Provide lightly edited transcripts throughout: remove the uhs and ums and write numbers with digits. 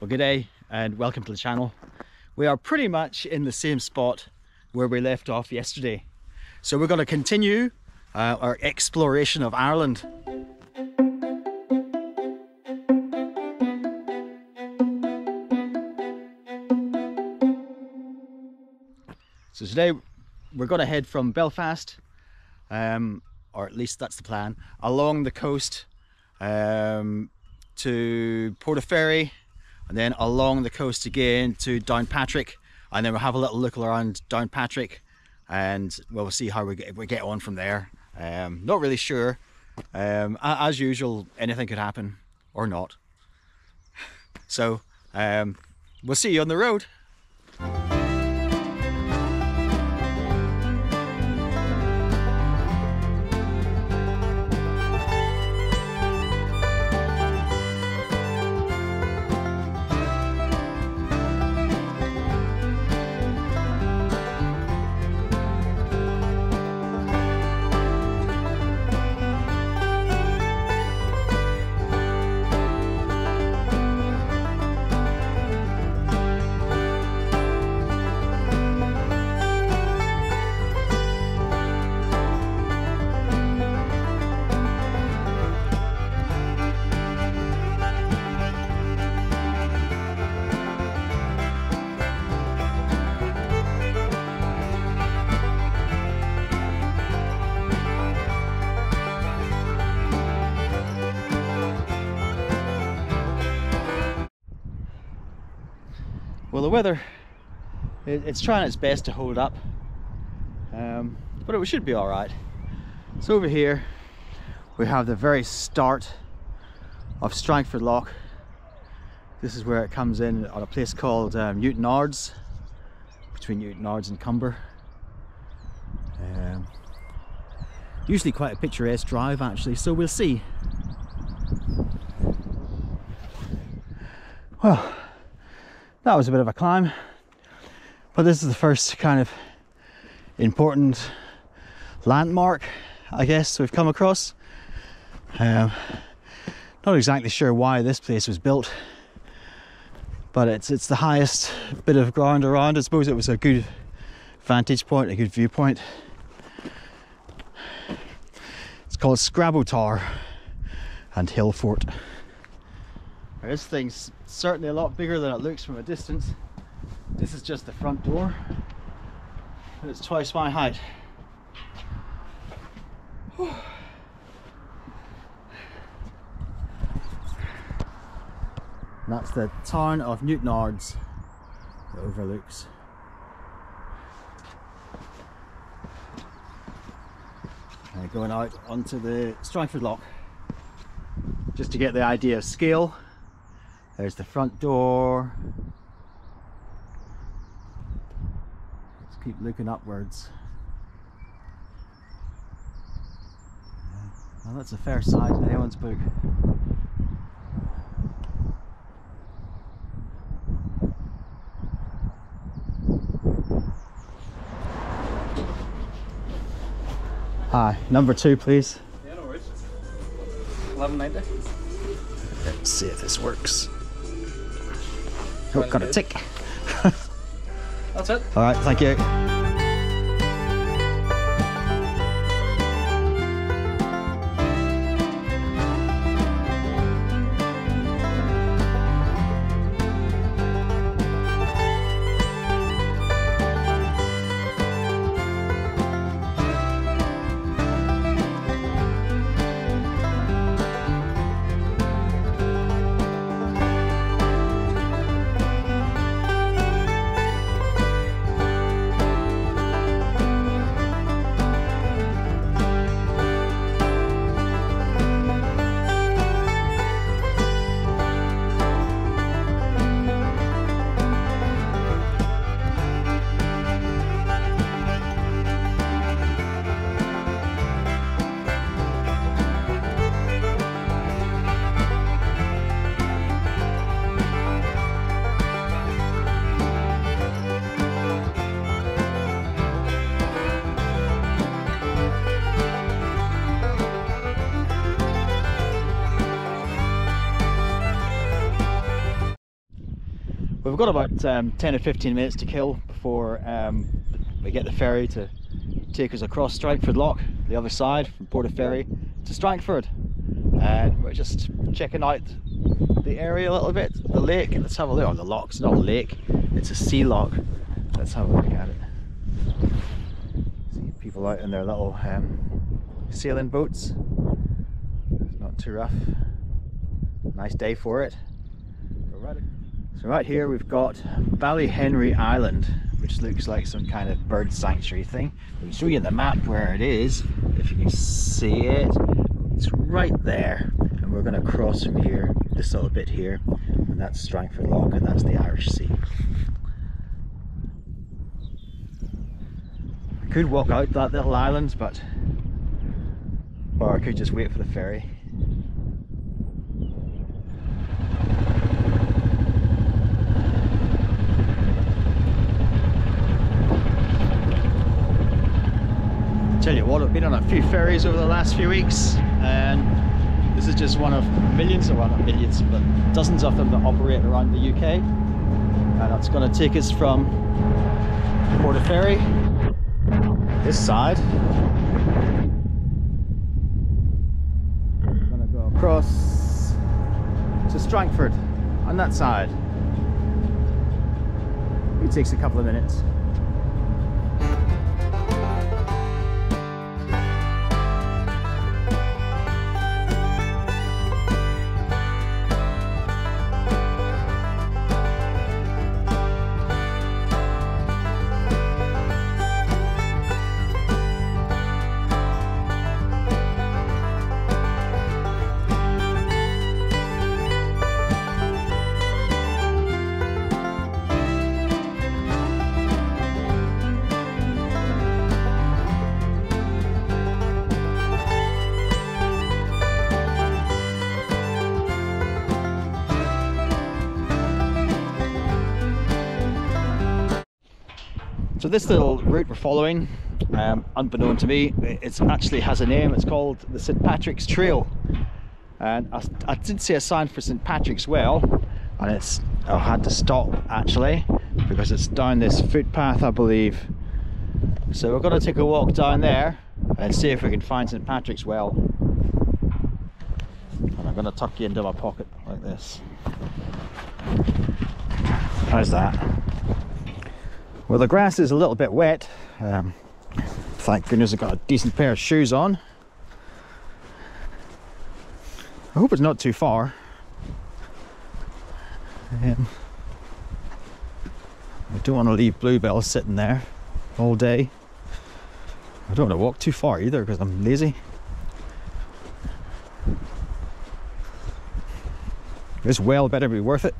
Well, good day and welcome to the channel. We are pretty much in the same spot where we left off yesterday. So we're going to continue our exploration of Ireland. So today we're going to head from Belfast, or at least that's the plan, along the coast to Portaferry, and then along the coast again to Downpatrick, and then we'll have a little look around Downpatrick, and we'll see how we get on from there. Not really sure. As usual, anything could happen or not. So we'll see you on the road. Well, the weather, it's trying its best to hold up, but it should be all right. So over here we have the very start of Strangford Lough. This is where it comes in on a place called Newtonards, between Newtonards and Cumber. Usually quite a picturesque drive actually, so we'll see. Well, that was a bit of a climb, but this is the first kind of important landmark, I guess, we've come across. Not exactly sure why this place was built, but it's the highest bit of ground around. I suppose it was a good vantage point, a good viewpoint. It's called Scrabble Tower and Hill Fort. This thing's certainly a lot bigger than it looks from a distance. This is just the front door, and it's twice my height. Whew. And that's the town of Newtonards that overlooks. Going out onto the Strangford Lough, just to get the idea of scale. There's the front door. Let's keep looking upwards. Well, that's a fair size in anyone's book. Hi, number 2 please. Yeah, no worries. 11.90. Let's see if this works. Oh, got a tick. That's it. All right, thank you. We've got about 10 or 15 minutes to kill before we get the ferry to take us across Strangford Lock, the other side from Portaferry to Strangford. And we're just checking out the area a little bit, the lake. Let's have a look. Oh, the lock, it's not a lake, it's a sea lock. Let's have a look at it. See people out in their little sailing boats. It's not too rough. Nice day for it. So right here we've got Ballyhenry Island, which looks like some kind of bird sanctuary thing. I'll show you the map where it is, if you can see it. It's right there, and we're going to cross from here, this little bit here, and that's Strangford Lock, and that's the Irish Sea. I could walk out that little island, or I could just wait for the ferry. Tell you what, I've been on a few ferries over the last few weeks, and this is just one of millions, well not millions, but dozens of them that operate around the UK. And it's going to take us from Portaferry, this side. We're going to go across to Strangford on that side. It takes a couple of minutes. So this little route we're following, unbeknown to me, it actually has a name. It's called the St. Patrick's Trail. And I did see a sign for St. Patrick's Well, and I had to stop actually, because it's down this footpath, I believe. So we're going to take a walk down there and see if we can find St. Patrick's Well. And I'm going to tuck you into my pocket like this. How's that? Well, the grass is a little bit wet. Thank goodness I've got a decent pair of shoes on. I hope it's not too far. I don't want to leave Bluebell sitting there all day. I don't want to walk too far either because I'm lazy. This well better be worth it.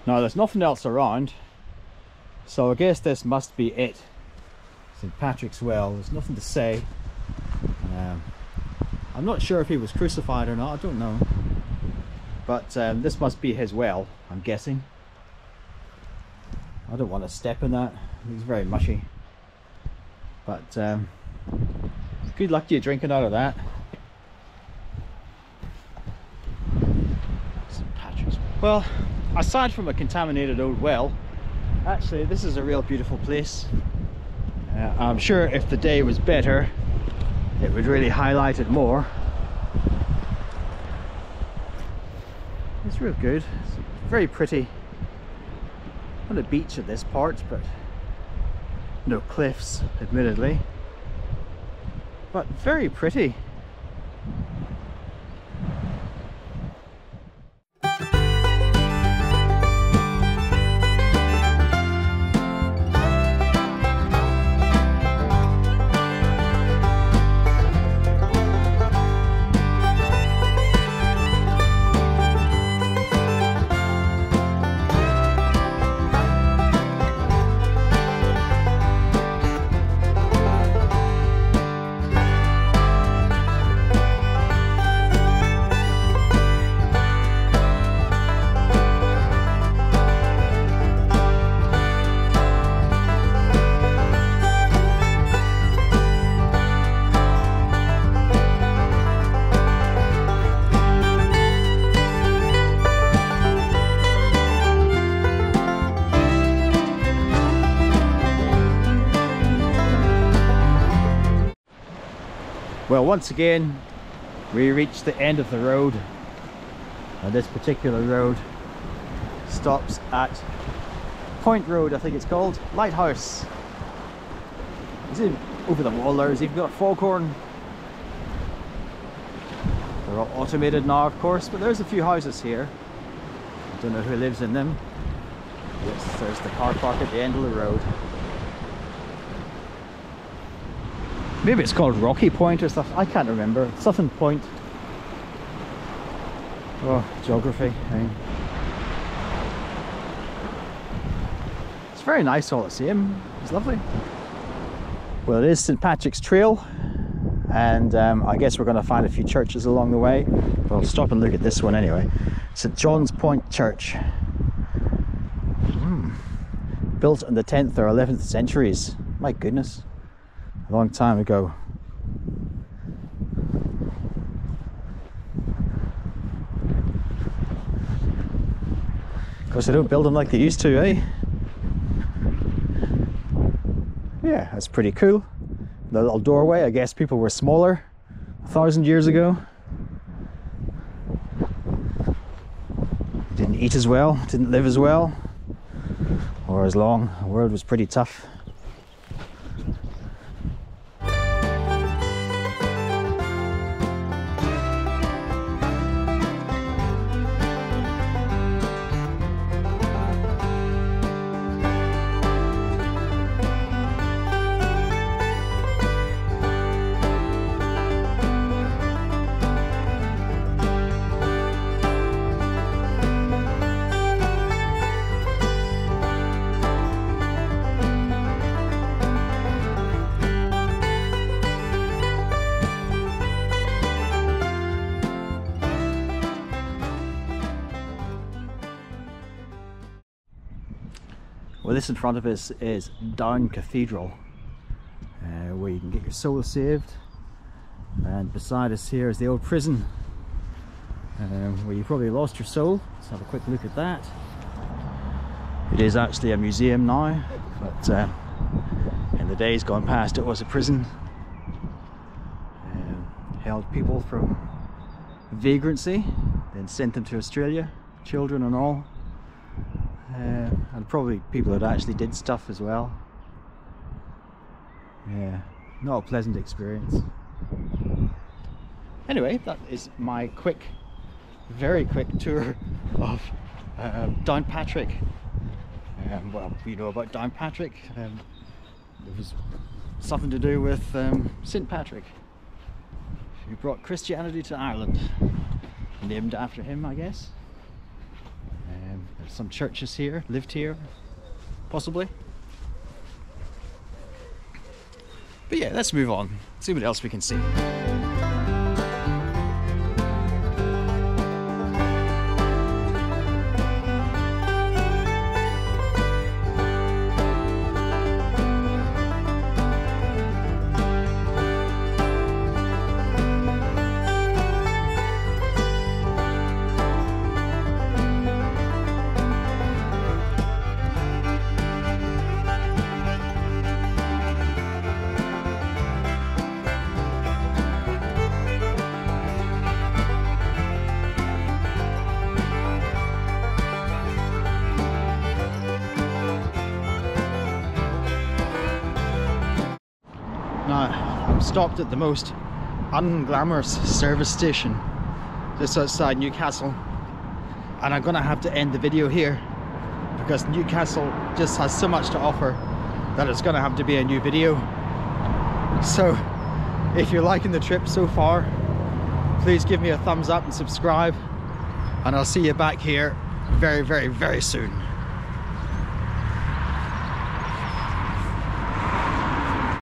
Now there's nothing else around, so I guess this must be it. St. Patrick's Well, there's nothing to say. I'm not sure if he was crucified or not, I don't know. But this must be his well, I'm guessing. I don't want to step in that, it's very mushy. But good luck to you drinking out of that. St. Patrick's Well. Aside from a contaminated old well, actually this is a real beautiful place. I'm sure if the day was better it would really highlight it more. It's real good, it's very pretty. Not a beach at this part, but no cliffs admittedly, but very pretty. Well, once again, we reached the end of the road, and this particular road stops at Point Road, I think it's called, Lighthouse. You see over the wall there's even got a foghorn. They're all automated now, of course, but there's a few houses here. I don't know who lives in them. Yes, there's the car park at the end of the road. Maybe it's called Rocky Point or stuff. I can't remember. Something Point. Oh, geography. It's very nice all the same. It's lovely. Well, it is St. Patrick's Trail, and I guess we're going to find a few churches along the way. But I'll stop and look at this one anyway. St. John's Point Church. Built in the 10th or 11th centuries. My goodness. A long time ago. Of course, they don't build them like they used to, eh? Yeah, that's pretty cool. The little doorway, I guess people were smaller 1,000 years ago. Didn't eat as well, didn't live as well, or as long. The world was pretty tough. Well, this in front of us is Down Cathedral, where you can get your soul saved, and beside us here is the old prison, where you probably lost your soul. Let's have a quick look at that. It is actually a museum now, but in the days gone past it was a prison. Held people from vagrancy, then sent them to Australia, children and all. And probably people that actually did stuff as well. Yeah, not a pleasant experience. Anyway, that is my quick, very quick tour of Downpatrick. Well, you know about Downpatrick. It was something to do with St. Patrick, who brought Christianity to Ireland, named after him, I guess. There's some churches here, lived here, possibly. But yeah, let's move on, see what else we can see. Now, I'm stopped at the most unglamorous service station just outside Newcastle, and I'm gonna have to end the video here because Newcastle just has so much to offer that it's gonna have to be a new video. So if you're liking the trip so far, please give me a thumbs up and subscribe, and I'll see you back here very, very, very soon.